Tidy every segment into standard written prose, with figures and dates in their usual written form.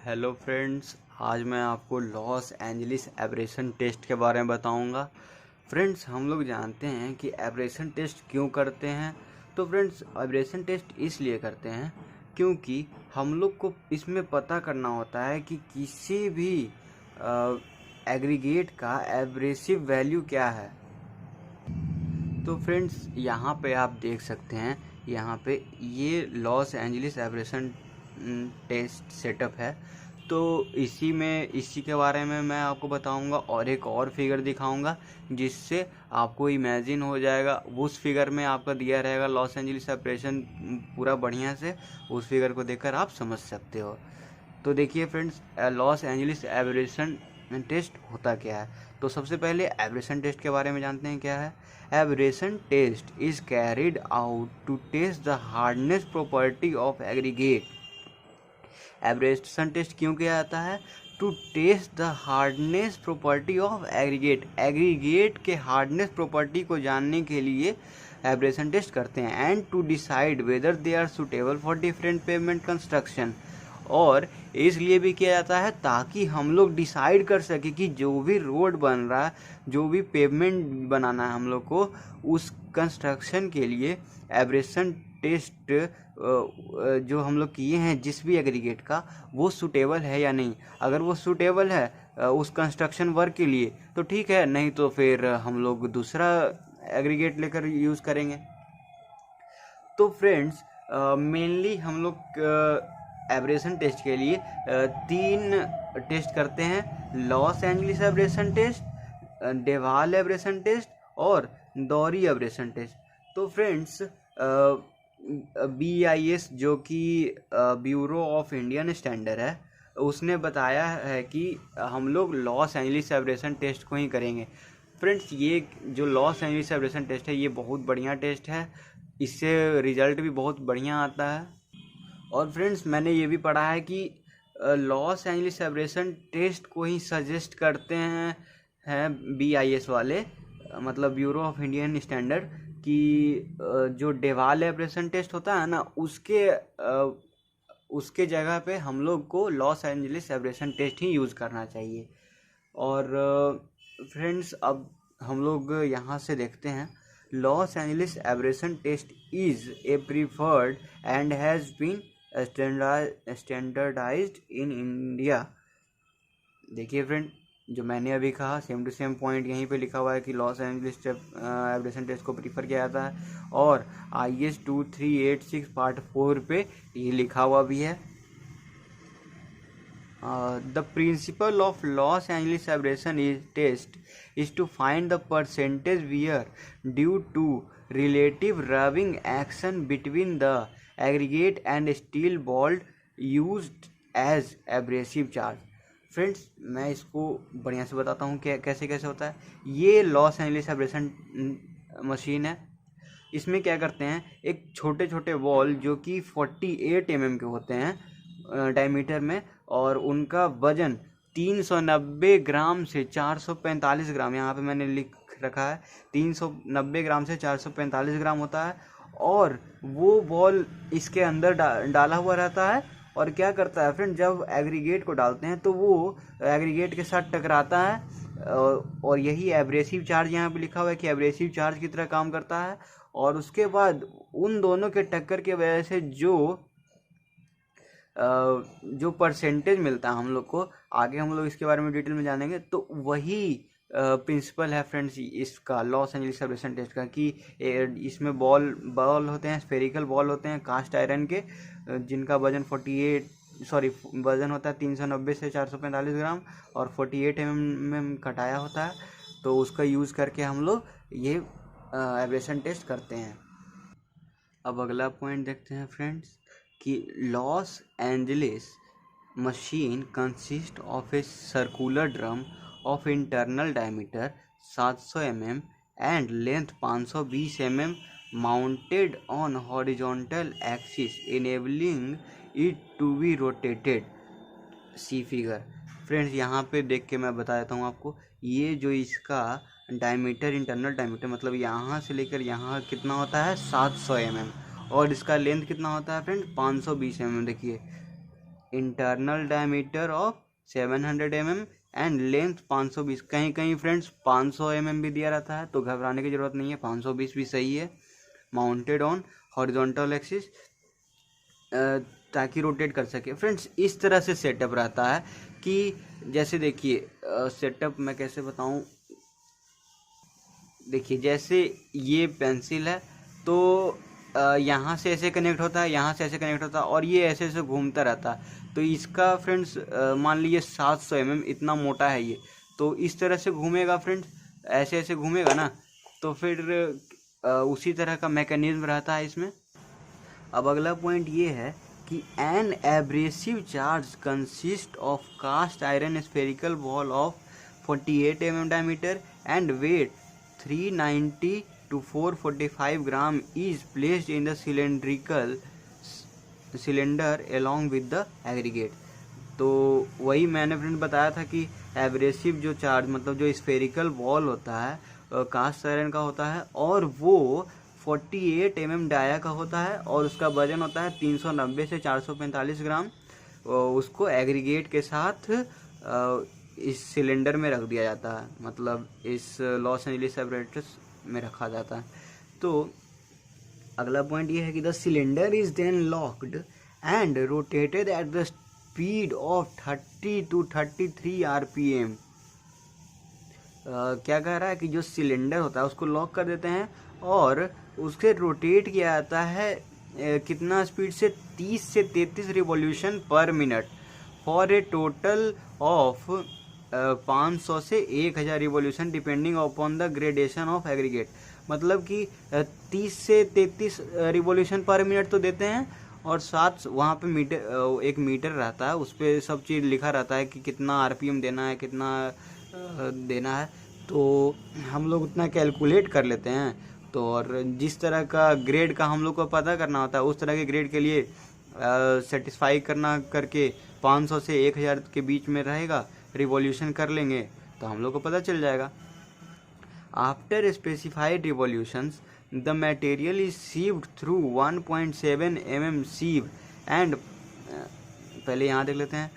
Hello friends, आज मैं आपको लॉस एंजलिस एब्रेशन टेस्ट के बारे में बताऊंगा। फ्रेंड्स, हम लोग जानते हैं कि एब्रेशन टेस्ट क्यों करते हैं। तो फ्रेंड्स, एब्रेशन टेस्ट इसलिए करते हैं क्योंकि हम लोग को इसमें पता करना होता है कि किसी भी एग्रीगेट का एब्रेसिव वैल्यू क्या है। तो फ्रेंड्स, यहाँ पे आप देख सकते हैं, यहाँ पे ये Los Angeles abrasion test setup है। तो इसी के बारे में मैं आपको बताऊंगा और एक और फिगर दिखाऊंगा जिससे आपको इमेजिन हो जाएगा। उस फिगर में आपका दिया रहेगा लॉस एंजलिस एब्रेशन पूरा बढ़िया से, उस फिगर को देखकर आप समझ सकते हो। तो देखिए friends, Los Angeles abrasion test होता क्या है। तो सबसे पहले एब्रेशन टेस्ट के बारे में जानते हैं क्या है। Abrasion test is carried out to test the hardness property of aggregate. Abrasion test क्यों किया जाता है? To test the hardness property of aggregate. Aggregate के हार्डनेस प्रॉपर्टी को जानने के लिए एब्रेशन टेस्ट करते हैं। And to decide whether they are suitable for different pavement construction. और इसलिए भी किया जाता है ताकि हम लोग डिसाइड कर सके कि जो भी रोड बन रहा है, जो भी पेवमेंट बनाना है हम लोग को, उस कंस्ट्रक्शन के लिए एब्रेशन टेस्ट जो हम लोग किए हैं जिस भी एग्रीगेट का, वो सूटेबल है या नहीं। अगर वो सूटेबल है उस कंस्ट्रक्शन वर्क के लिए तो ठीक है, नहीं तो फिर हम लोग दूसरा एग्रीगेट लेकर यूज़ करेंगे। तो फ्रेंड्स, मेनली हम लोग एब्रेशन टेस्ट के लिए 3 टेस्ट करते हैं: Los Angeles abrasion test, Deval abrasion test और दौरी एब्रेशन टेस्ट। तो फ्रेंड्स, BIS जो कि ब्यूरो ऑफ इंडियन स्टैंडर्ड है, उसने बताया है कि हम लोग लॉस एंजलिस एब्रेशन टेस्ट को ही करेंगे। फ्रेंड्स, ये जो लॉस एंजलिस एब्रेशन टेस्ट है ये बहुत बढ़िया टेस्ट है, इससे रिजल्ट भी बहुत बढ़िया आता है। और फ्रेंड्स, मैंने ये भी पढ़ा है कि लॉस एंजलिस एब्रेशन टेस्ट को ही सजेस्ट करते हैं BIS वाले, मतलब ब्यूरो ऑफ इंडियन स्टैंडर्ड, कि जो डेवाल एब्रेशन टेस्ट होता है ना, उसके जगह पे हम लोग को लॉस एंजलिस एब्रेशन टेस्ट ही यूज़ करना चाहिए। और फ्रेंड्स, अब हम लोग यहाँ से देखते हैं, Los Angeles abrasion test is a preferred and has been standardised in India. देखिए फ्रेंड, जो मैंने अभी कहा सेम टू सेम पॉइंट यहीं पे लिखा हुआ है कि लॉस एंजलिस एब्रेशन टेस्ट को प्रीफर किया जाता है, और IS 2386 पार्ट 4 पे ये लिखा हुआ भी है। The principle of Los Angeles aberration test is to find the percentage wear due to relative rubbing action between the aggregate and steel ball used as abrasive charge. Friends, मैं इसको बढ़िया से बताता हूँ कि कैसे कैसे होता है। ये लॉस एंजलिस एब्रेशन मशीन है। इसमें क्या करते हैं, एक छोटे छोटे बॉल जो कि 48 mm के होते हैं डायमीटर में, और उनका वजन 390 ग्राम से 445 ग्राम, यहाँ पे मैंने लिख रखा है 390 ग्राम से 445 ग्राम होता है। और वो बॉल इसके अंदर डाला हुआ रहता है। और क्या करता है फ्रेंड, जब एग्रीगेट को डालते हैं तो वो एग्रीगेट के साथ टकराता है, और यही एब्रेसिव चार्ज यहाँ पे लिखा हुआ है कि एब्रेसिव चार्ज की तरह काम करता है। और उसके बाद उन दोनों के टक्कर की वजह से जो परसेंटेज मिलता है हम लोग को, आगे हम लोग इसके बारे में डिटेल में जानेंगे। तो वही प्रिंसिपल है फ्रेंड्स इसका, लॉस एंजलिस एब्रेशन टेस्ट का, कि इसमें बॉल होते हैं, स्फेरिकल बॉल होते हैं कास्ट आयरन के, जिनका वजन वजन होता है 390 से 445 ग्राम, और 48 mm में कटाया होता है। तो उसका यूज़ करके हम लोग ये एब्रेशन टेस्ट करते हैं। अब अगला पॉइंट देखते हैं फ्रेंड्स, कि Los Angeles machine consist of a circular drum of internal diameter 700 mm and length 520 mm mounted on horizontal axis enabling it to be rotated. See figure. Friends, यहाँ पे देख के मैं बता देता हूँ आपको, ये जो इसका डायमीटर, इंटरनल डायमीटर, मतलब यहाँ से लेकर यहाँ कितना होता है 700 mm, और इसका लेंथ कितना होता है फ्रेंड 520 mm। देखिए internal diameter of 700 mm and length 520। कहीं कहीं फ्रेंड्स 500 mm भी दिया रहता है, तो घबराने की ज़रूरत नहीं है, 520 भी सही है। माउंटेड ऑन हॉरिजॉन्टल एक्सिस, ताकि रोटेट कर सके। फ्रेंड्स इस तरह से सेटअप रहता है कि जैसे देखिए सेटअप मैं कैसे बताऊं। देखिए जैसे ये पेंसिल है, तो यहाँ से ऐसे कनेक्ट होता है, यहाँ से ऐसे कनेक्ट होता है, और ये ऐसे ऐसे घूमता रहता है। तो इसका फ्रेंड्स मान लीजिए 700 mm इतना मोटा है ये, तो इस तरह से घूमेगा फ्रेंड्स, ऐसे ऐसे घूमेगा ना, तो फिर उसी तरह का मैकेनिज्म रहता है इसमें। अब अगला पॉइंट ये है कि an abrasive charge consist of cast iron spherical ball of 48 mm diameter and weight 390 to 445 gram is placed in the cylindrical cylinder along with the aggregate। तो वही मैंने फ्रेंड बताया था कि एब्रेसिव जो चार्ज मतलब जो स्फेरिकल बॉल होता है कास्ट आयरन का होता है, और वो 48 mm डाया का होता है, और उसका वजन होता है 390 से 445 ग्राम। उसको एग्रीगेट के साथ इस सिलेंडर में रख दिया जाता है, मतलब इस लॉस एंजलिस एपरेटस में रखा जाता है। तो अगला पॉइंट ये है कि the cylinder is then locked and rotated at the speed of 30 to 33 RPM। क्या कह रहा है कि जो सिलेंडर होता है उसको लॉक कर देते हैं और उसके रोटेट किया जाता है कितना स्पीड से, 30 से 33 रिवॉल्यूशन पर minute, for a total of 500 से 1000 revolution depending upon the gradation of aggregate. मतलब कि 30 से 33 रिवॉल्यूशन पर मिनट तो देते हैं, और साथ वहाँ पे मीटर, एक मीटर रहता है, उस पर सब चीज़ लिखा रहता है कि कितना RPM देना है, कितना देना है। तो हम लोग उतना कैलकुलेट कर लेते हैं। तो और जिस तरह का ग्रेड का हम लोग को पता करना होता है, उस तरह के ग्रेड के लिए सेटिस्फाई करना करके 500 से 1000 के बीच में रहेगा, रिवॉल्यूशन कर लेंगे तो हम लोग को पता चल जाएगा। After specified revolutions the material is sieved through 1.7 mm sieve and, पहले यहाँ देख लेते हैं,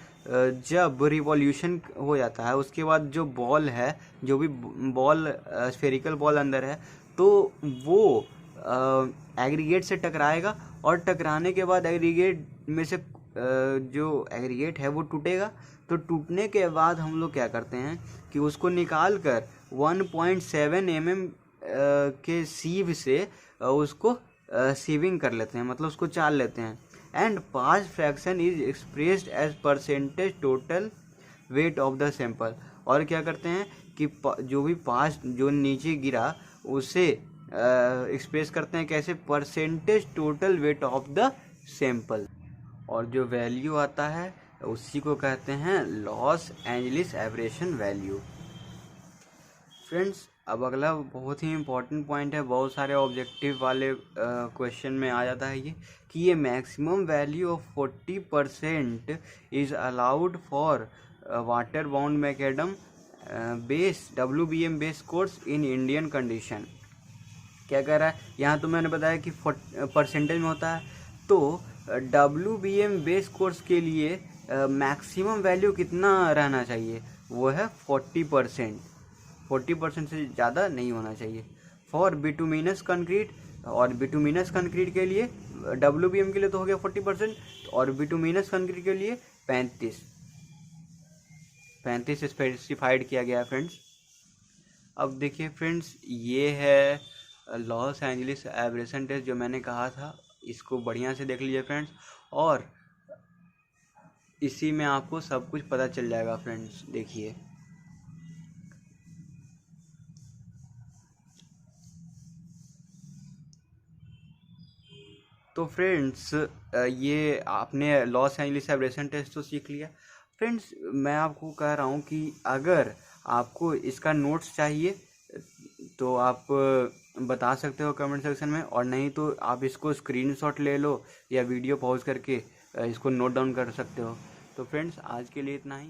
जब रिवॉल्यूशन हो जाता है उसके बाद जो बॉल है, जो भी बॉल स्फेरिकल बॉल अंदर है, तो वो एग्रीगेट से टकराएगा, और टकराने के बाद एग्रीगेट में से जो एग्रीगेट है वो टूटेगा। तो टूटने के बाद हम लोग क्या करते हैं कि उसको निकाल कर 1.7 mm के सीव से उसको सीविंग कर लेते हैं, मतलब उसको चाल लेते हैं। And pass fraction is expressed as percentage total weight of the sample. और क्या करते हैं कि जो भी पास जो नीचे गिरा उसे एक्सप्रेस करते हैं कैसे, percentage total weight of the sample, और जो वैल्यू आता है उसी को कहते हैं Los Angeles abrasion value. Friends अब अगला बहुत ही इम्पोर्टेंट पॉइंट है, बहुत सारे ऑब्जेक्टिव वाले क्वेश्चन में आ जाता है ये, कि ये maximum value of 40% is allowed for water bound macadam base WBM base course in Indian condition. क्या कह रहा है यहाँ, तो मैंने बताया कि परसेंटेज में होता है, तो WBM बेस कोर्स के लिए मैक्सिमम वैल्यू कितना रहना चाहिए, वो है 40%। 40% से ज़्यादा नहीं होना चाहिए फॉर बिटुमिनस कंक्रीट, और बिटुमिनस कंक्रीट के लिए WBM के लिए तो हो गया 40%, और बिटुमिनस कंक्रीट के लिए 35 स्पेसिफाइड किया गया है फ्रेंड्स। अब देखिए फ्रेंड्स, ये है लॉस एंजलिस एब्रेशन टेस्ट जो मैंने कहा था, इसको बढ़िया से देख लीजिए फ्रेंड्स, और इसी में आपको सब कुछ पता चल जाएगा फ्रेंड्स। देखिए तो फ्रेंड्स ये आपने लॉस एंजलिस एब्रेशन टेस्ट तो सीख लिया। फ्रेंड्स मैं आपको कह रहा हूँ कि अगर आपको इसका नोट्स चाहिए तो आप बता सकते हो कमेंट सेक्शन में, और नहीं तो आप इसको स्क्रीनशॉट ले लो या वीडियो पॉज करके इसको नोट डाउन कर सकते हो। तो फ्रेंड्स आज के लिए इतना ही।